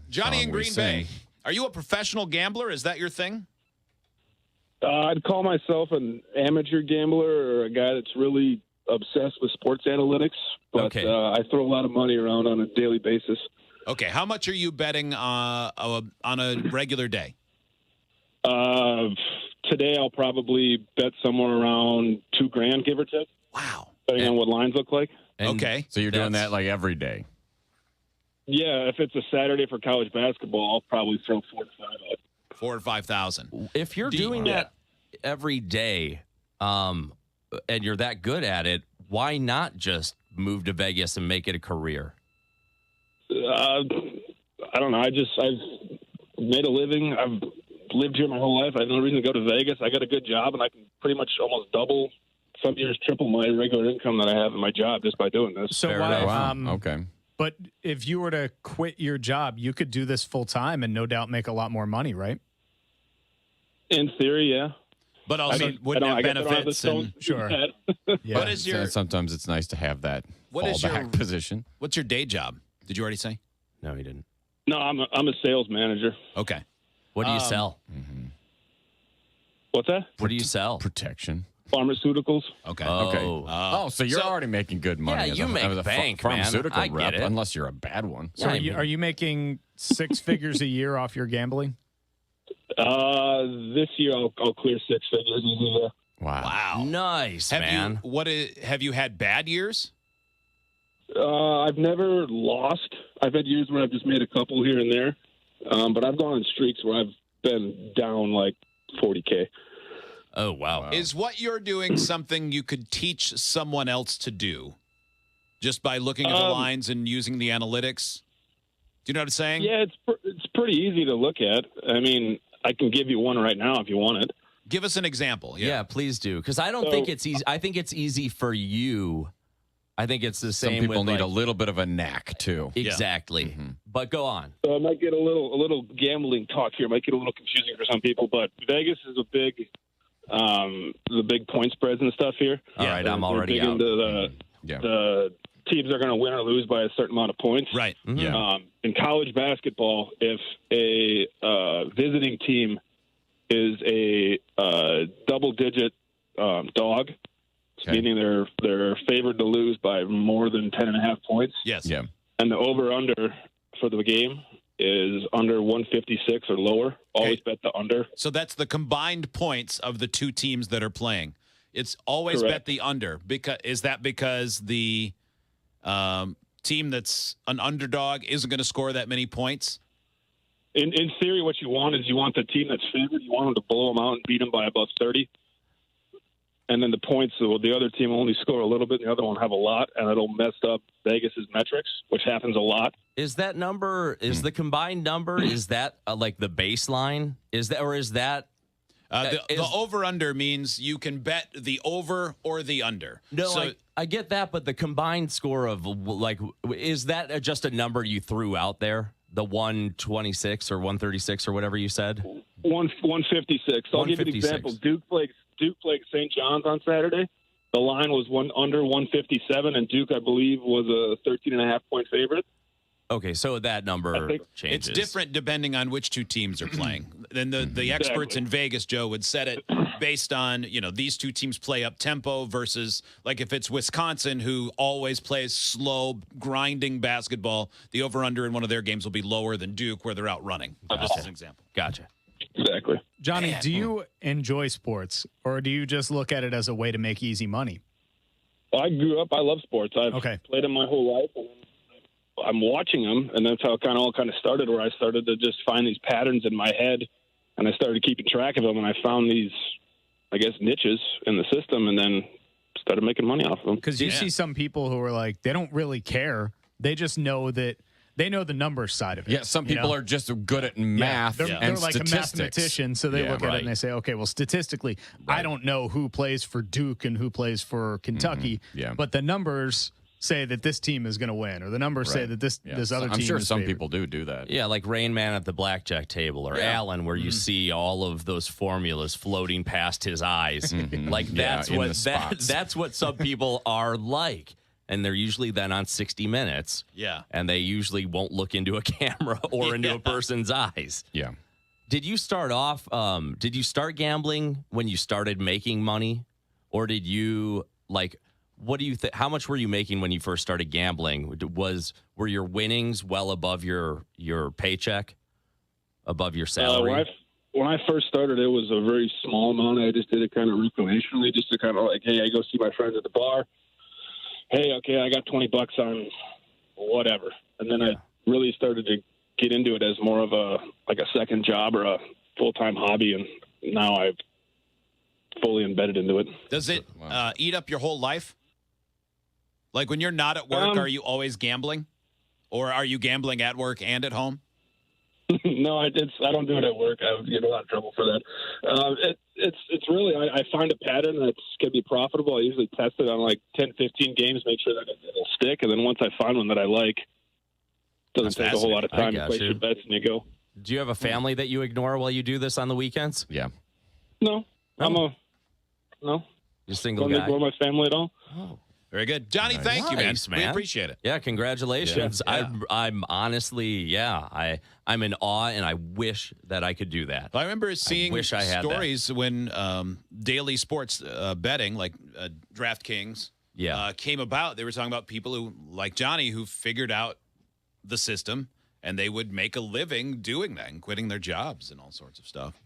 Johnny in Green Bay, are you a professional gambler? Is that your thing? I'd call myself an amateur gambler or a guy that's really obsessed with sports analytics, but I throw a lot of money around on a daily basis. Okay, how much are you betting on a regular day? Today I'll probably bet somewhere around $2,000, give or take. Wow. Depending on what lines look like. Okay. So you're doing that like every day? Yeah, if it's a Saturday for college basketball, I'll probably throw 4 to 5 out. 4,000 or 5,000. If you're doing that every day, and you're that good at it, why not just move to Vegas and make it a career? I don't know. I've made a living. I've lived here my whole life. I have no reason to go to Vegas. I got a good job, and I can pretty much almost double, some years triple my regular income that I have in my job just by doing this. So Okay. But if you were to quit your job, you could do this full time and no doubt make a lot more money, right? In theory, yeah. But also, wouldn't have benefits. Sure. Yeah. What is your? Sometimes it's nice to have that fallback position. What's your day job? Did you already say? No, he didn't. No, I'm a sales manager. Okay. What do you sell? What's that? What do you sell? Protection. Pharmaceuticals. Okay. Okay. So you're already making good money. Yeah, you make bank, pharmaceutical man. I rep, get it. unless you're a bad one. So are you making 6 figures a year off your gambling? This year I'll clear 6 figures. Wow. Nice, man. Have you had bad years? I've never lost. I've had years where I've just made a couple here and there, but I've gone on streaks where I've been down like $40K. Oh, wow. Is what you're doing something you could teach someone else to do just by looking at the lines and using the analytics? Do you know what I'm saying? Yeah, it's pretty easy to look at. I mean, I can give you one right now if you want it. Give us an example. Yeah, please do. Because I don't think it's easy. I think it's easy for you. I think it's the same. Some people with need a little bit of a knack, too. Exactly. Yeah. Mm-hmm. But go on. So I might get a little gambling talk here. Might get a little confusing for some people, but Vegas is the big point spreads and stuff here. All right, I'm already big out. Into the teams are going to win or lose by a certain amount of points. Right. Mm-hmm. Yeah. In college basketball, if a visiting team is a double-digit dog, meaning they're favored to lose by more than 10.5 points. Yes. Yeah. And the over/under for the game is under 156 or lower. Always bet the under. So that's the combined points of the two teams that are playing. It's always Correct. bet the under. Is that because the team that's an underdog isn't going to score that many points? In theory, what you want is you want the team that's favored, you want them to blow them out and beat them by above 30. And then the points, so the other team only score a little bit, and the other one have a lot, and it'll mess up Vegas's metrics, which happens a lot. Is that number, is the combined number, is that like the baseline? Is that The over-under means you can bet the over or the under. No, so, I get that, but the combined score of, like, is that just a number you threw out there? The 126 or 136 or whatever you said? 156. So I'll give you an example. Duke played St. John's on Saturday. The line was under 157, and Duke, I believe, was a 13.5-point favorite. Okay, so that number changes. It's different depending on which two teams are playing. Then the experts in Vegas, Joe, would set it based on, these two teams play up tempo versus, like, if it's Wisconsin, who always plays slow, grinding basketball, the over-under in one of their games will be lower than Duke, where they're out running. Just as an example. Gotcha. Exactly. Johnny, do you enjoy sports, or do you just look at it as a way to make easy money? Well, I grew up. I love sports. I've played them my whole life. And I'm watching them, and that's how it all started, where I started to just find these patterns in my head, and I started keeping track of them, and I found these, I guess, niches in the system, and then started making money off of them. Because you see some people who are like, they don't really care. They just know that they know the numbers side of it. Yeah, some people are just good at math and they're like statistics. a mathematician, so they look at it and they say, okay, well, statistically, I don't know who plays for Duke and who plays for Kentucky, but the numbers say that this team is going to win, or the numbers say that this other team is I'm sure some favored. people do that. Yeah, like Rain Man at the blackjack table, or Alan, where you see all of those formulas floating past his eyes. Like that's what some people are like. and they're usually then on 60 Minutes. Yeah. And they usually won't look into a camera or into a person's eyes. Yeah. Did you start off, did you start gambling when you started making money? Or did you, like, what do you think? How much were you making when you first started gambling? Were your winnings well above your paycheck, above your salary? When I first started, it was a very small amount. I just did it kind of recreationally, just to kind of like, hey, I go see my friends at the bar. Hey, okay, I got $20 on whatever. And then I really started to get into it as more of a second job or a full-time hobby, and now I've fully embedded into it. Does it eat up your whole life? Like when you're not at work, are you always gambling? Or are you gambling at work and at home? No, I don't do it at work. I would get in a lot of trouble for that. It's really, I find a pattern that's going to be profitable. I usually test it on like 10, 15 games, make sure that it'll stick. And then once I find one that I like, it doesn't take a whole lot of time to place your bets and you go. Do you have a family that you ignore while you do this on the weekends? Yeah. No. No. You're a single Don't guy? ignore my family at all. Oh. Very good. Johnny, thank you, man. We appreciate it. Yeah, congratulations. Yeah. I'm honestly, I'm in awe, and I wish that I could do that. I remember seeing I had stories when daily sports betting, like DraftKings, came about. They were talking about people who, like Johnny, who figured out the system, and they would make a living doing that and quitting their jobs and all sorts of stuff.